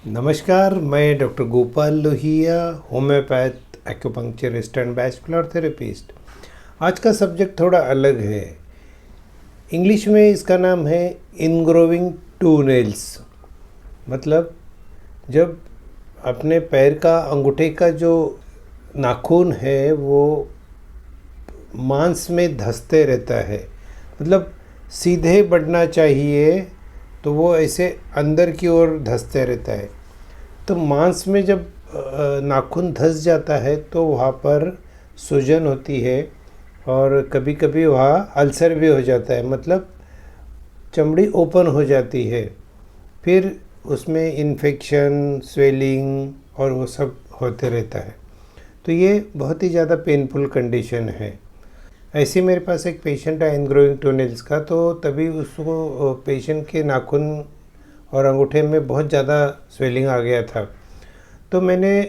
नमस्कार, मैं doctor Gopal Lohia, homeopath, acupuncturist and bachelor therapist. आज का सब्जेक्ट थोड़ा अलग है। इंग्लिश में इसका नाम है इनग्रोविंग टूनेल्स। मतलब जब अपने पैर का अंगूठे का जो नाखून है वो मांस में धंसते रहता है। मतलब सीधे बढ़ना चाहिए तो वो ऐसे अंदर की ओर धंसते रहता है। तो मांस में जब नाखून धंस जाता है तो वहाँ पर सूजन होती है और कभी कभी वहाँ अल्सर भी हो जाता है। मतलब चमड़ी ओपन हो जाती है, फिर उसमें इन्फेक्शन, स्वेलिंग और वो सब होते रहता है। तो ये बहुत ही ज़्यादा पेनफुल कंडीशन है। ऐसे मेरे पास एक पेशेंट है इनग्रोइंग टोनेल्स का, तो तभी उसको पेशेंट के नाखून और अंगूठे में बहुत ज़्यादा स्वेलिंग आ गया था। तो मैंने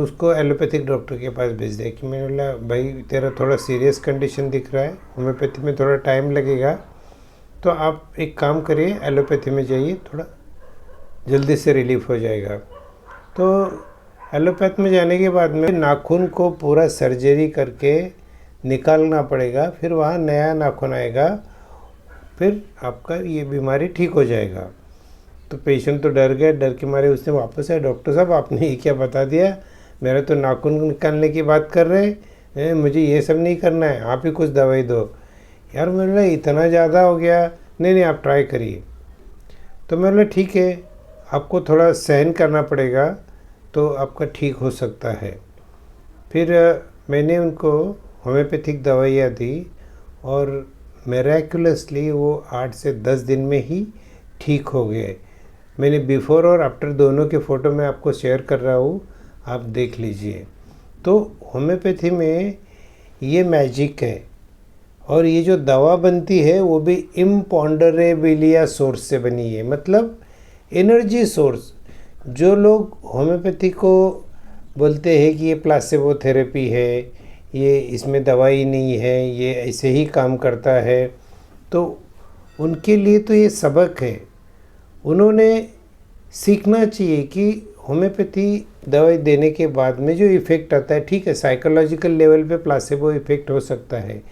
उसको एलोपैथिक डॉक्टर के पास भेज दिया कि मैंने बोला भाई तेरा थोड़ा सीरियस कंडीशन दिख रहा है, होम्योपैथी में थोड़ा टाइम लगेगा, तो आप एक काम करिए एलोपैथी में जाइए, थोड़ा जल्दी से रिलीफ हो जाएगा। तो एलोपैथ में जाने के बाद में नाखून को पूरा सर्जरी करके निकालना पड़ेगा, फिर वहाँ नया नाखून आएगा, फिर आपका ये बीमारी ठीक हो जाएगा। तो पेशेंट तो डर गया, डर के मारे उसने वापस आया, डॉक्टर साहब आपने ये क्या बता दिया, मेरा तो नाखून निकालने की बात कर रहे हैं, मुझे ये सब नहीं करना है, आप ही कुछ दवाई दो। यार मैंने बोला इतना ज़्यादा हो गया, नहीं आप ट्राई करिए। तो मैंने बोला ठीक है, आपको थोड़ा सहन करना पड़ेगा तो आपका ठीक हो सकता है। फिर मैंने उनको होम्योपैथिक दवाइयाँ दी और मिरेक्युलसली वो 8 से 10 दिन में ही ठीक हो गए। मैंने बिफ़ोर और आफ्टर दोनों के फ़ोटो मैं आपको शेयर कर रहा हूँ, आप देख लीजिए। तो होम्योपैथी में ये मैजिक है और ये जो दवा बनती है वो भी इम्पॉन्डरेबिलिया सोर्स से बनी है, मतलब एनर्जी सोर्स। जो लोग होम्योपैथी को बोलते हैं कि ये प्लासेबो थेरेपी है, ये इसमें दवाई नहीं है, ये ऐसे ही काम करता है, तो उनके लिए तो ये सबक है। उन्होंने सीखना चाहिए कि होम्योपैथी दवाई देने के बाद में जो इफ़ेक्ट आता है, ठीक है साइकोलॉजिकल लेवल पे प्लासेबो इफ़ेक्ट हो सकता है,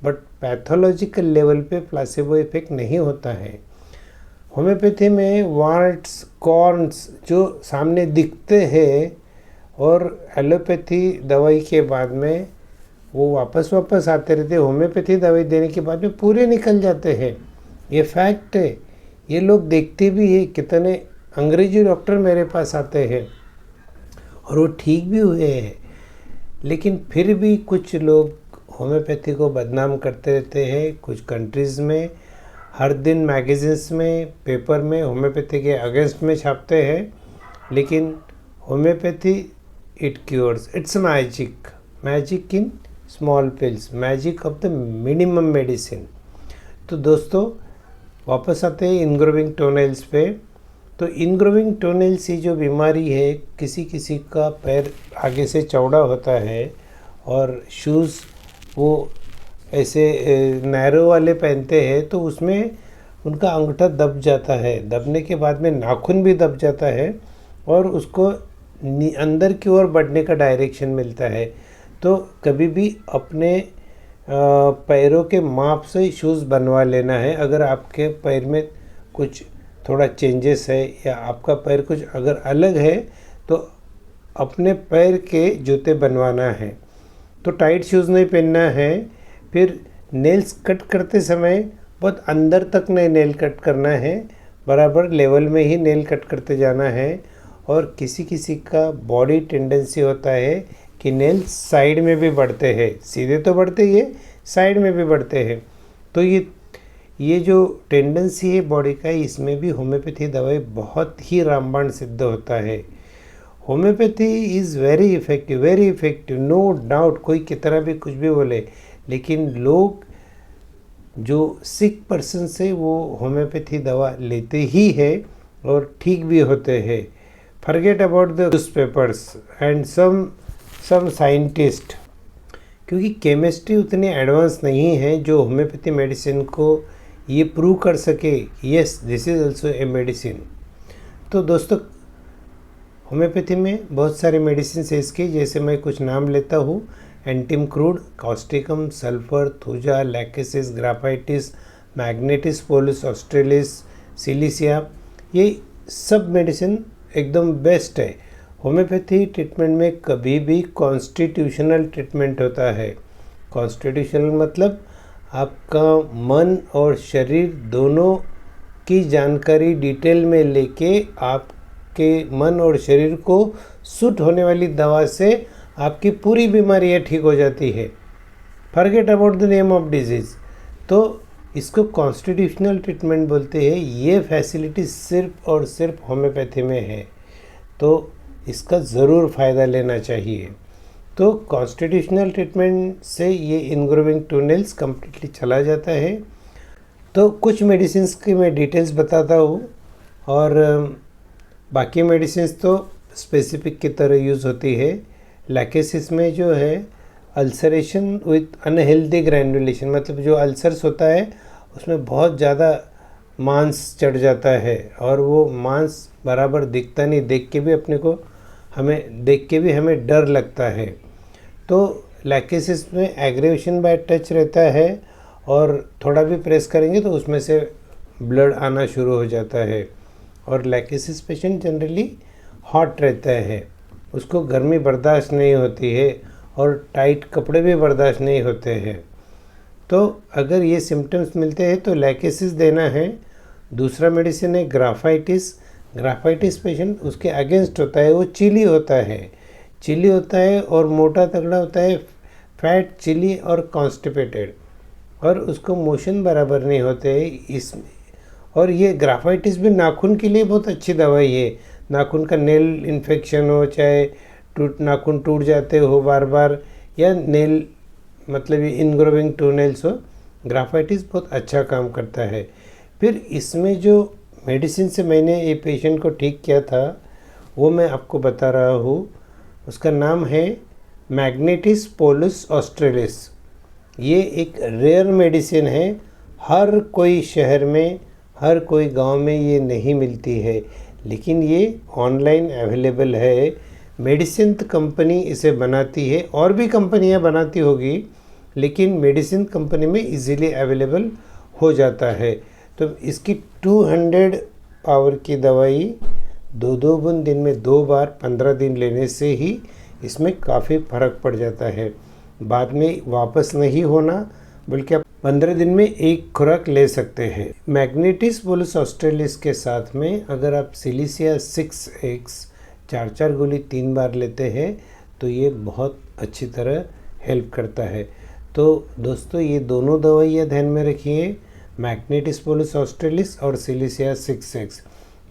बट पैथोलॉजिकल लेवल पे प्लासेबो इफ़ेक्ट नहीं होता है। होम्योपैथी में वार्ट्स, कॉर्न्स जो सामने दिखते हैं और एलोपैथी दवाई के बाद में वो वापस आते रहते, होम्योपैथी दवाई देने के बाद में पूरे निकल जाते हैं। ये फैक्ट है, ये लोग देखते भी है। कितने अंग्रेजी डॉक्टर मेरे पास आते हैं और वो ठीक भी हुए हैं, लेकिन फिर भी कुछ लोग होम्योपैथी को बदनाम करते रहते हैं। कुछ कंट्रीज़ में हर दिन मैगज़ीन्स में, पेपर में होम्योपैथी के अगेंस्ट में छापते हैं, लेकिन homeopathy it cures, it's magic in small pills, magic of the minimum medicine. तो दोस्तों वापस आते हैं इनग्रोविंग टोनेल्स पे। तो इनग्रोविंग टोनेल्स ये जो बीमारी है, किसी किसी का पैर आगे से चौड़ा होता है और शूज़ वो ऐसे नैरो वाले पहनते हैं, तो उसमें उनका अंगूठा दब जाता है, दबने के बाद में नाखून भी दब जाता है और उसको अंदर की ओर बढ़ने का डायरेक्शन मिलता है। तो कभी भी अपने पैरों के माप से शूज़ बनवा लेना है। अगर आपके पैर में कुछ थोड़ा चेंजेस है या आपका पैर कुछ अगर अलग है तो अपने पैर के जूते बनवाना है। तो टाइट शूज़ नहीं पहनना है। फिर नेल्स कट करते समय बहुत अंदर तक नहीं नेल कट करना है, बराबर लेवल में ही नेल कट करते जाना है। और किसी किसी का बॉडी टेंडेंसी होता है कि नेल्स साइड में भी बढ़ते हैं, सीधे तो बढ़ते ही है, साइड में भी बढ़ते हैं। तो ये जो टेंडेंसी है बॉडी का, इसमें भी होम्योपैथी दवाई बहुत ही रामबाण सिद्ध होता है। Homeopathy is very effective, no doubt. कोई कितना भी कुछ भी बोले, लेकिन लोग जो सिक पर्सन से वो होम्योपैथी दवा लेते ही है और ठीक भी होते हैं। Forget about the newspapers and some scientist, क्योंकि केमिस्ट्री उतनी एडवांस नहीं है जो होम्योपैथी मेडिसिन को ये प्रूव कर सके yes this is also a medicine. तो दोस्तों होम्योपैथी में बहुत सारे मेडिसिन है इसकी, जैसे मैं कुछ नाम लेता हूँ। Antim crud, causticum, sulphur, thuja, lachesis, graphites, magnetis polus australis, silicea, ये सब मेडिसिन एकदम बेस्ट है। होम्योपैथी ट्रीटमेंट में कभी भी कॉन्स्टिट्यूशनल ट्रीटमेंट होता है। कॉन्स्टिट्यूशनल मतलब आपका मन और शरीर दोनों की जानकारी डिटेल में लेके आपके मन और शरीर को सूट होने वाली दवा से आपकी पूरी बीमारियाँ ठीक हो जाती है। Forget about the name of disease. तो इसको कॉन्स्टिट्यूशनल ट्रीटमेंट बोलते हैं। ये फैसिलिटी सिर्फ और सिर्फ होम्योपैथी में है, तो इसका ज़रूर फ़ायदा लेना चाहिए। तो कॉन्स्टिट्यूशनल ट्रीटमेंट से ये इनग्रोविंग टूनेल्स कम्प्लीटली चला जाता है। तो कुछ मेडिसिन्स की मैं डिटेल्स बताता हूँ, और बाकी मेडिसिन्स तो स्पेसिफिक की तरह यूज़ होती है। लैकेसिस में जो है अल्सरेशन विथ अनहेल्दी ग्रैनुलेशन, मतलब जो अल्सर्स होता है उसमें बहुत ज़्यादा मांस चढ़ जाता है और वो मांस बराबर दिखता नहीं, देख के भी हमें डर लगता है। तो लैकेसिस में एग्रेवेशन बाय टच रहता है, और थोड़ा भी प्रेस करेंगे तो उसमें से ब्लड आना शुरू हो जाता है। और लैकेसिस पेशेंट जनरली हॉट रहता है, उसको गर्मी बर्दाश्त नहीं होती है और टाइट कपड़े भी बर्दाश्त नहीं होते हैं। तो अगर ये सिम्टम्स मिलते हैं तो लैकेसिस देना है। दूसरा मेडिसिन है ग्राफाइटिस। ग्राफाइटिस पेशेंट उसके अगेंस्ट होता है, वो चिली होता है और मोटा तगड़ा होता है, फैट, चिली और कॉन्स्टिपेटेड, और उसको मोशन बराबर नहीं होते इसमें। और ये ग्राफाइटिस भी नाखून के लिए बहुत अच्छी दवाई है। नाखून का नेल इन्फेक्शन हो, चाहे नाखून टूट जाते हो बार बार, या नेल मतलब ये इनग्रोविंग टूनेल्स हो, ग्राफाइटिस बहुत अच्छा काम करता है। फिर इसमें जो मेडिसिन से मैंने ये पेशेंट को ठीक किया था वो मैं आपको बता रहा हूँ। उसका नाम है मैग्नेटिस पोलस ऑस्ट्रेलिस। ये एक रेयर मेडिसिन है, हर कोई शहर में, हर कोई गांव में ये नहीं मिलती है, लेकिन ये ऑनलाइन अवेलेबल है। मेडिसिन कंपनी इसे बनाती है, और भी कंपनियां बनाती होगी, लेकिन मेडिसिन कंपनी में इजीली अवेलेबल हो जाता है। तो इसकी 200 पावर की दवाई 2 बूंद दिन में 2 बार 15 दिन लेने से ही इसमें काफ़ी फ़र्क पड़ जाता है। बाद में वापस नहीं होना, बल्कि आप 15 दिन में एक खुराक ले सकते हैं। मैग्नेटिस पोलस ऑस्ट्रेलिस के साथ में अगर आप सिलिसिया 6X 4 गोली 3 बार लेते हैं तो ये बहुत अच्छी तरह हेल्प करता है। तो दोस्तों ये दोनों दवाइयाँ ध्यान में रखिए, मैग्नेटिस पोलस ऑस्ट्रेलिस और सिलिसिया 6X।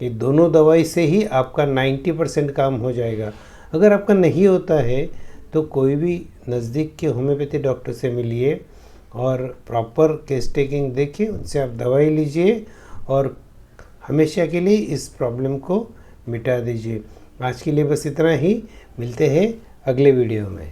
ये दोनों दवाई से ही आपका 90% काम हो जाएगा। अगर आपका नहीं होता है तो कोई भी नज़दीक के होम्योपैथी डॉक्टर से मिलिए और प्रॉपर केस टेकिंग देखिए, उनसे आप दवाई लीजिए और हमेशा के लिए इस प्रॉब्लम को मिटा दीजिए। आज के लिए बस इतना ही, मिलते हैं अगले वीडियो में।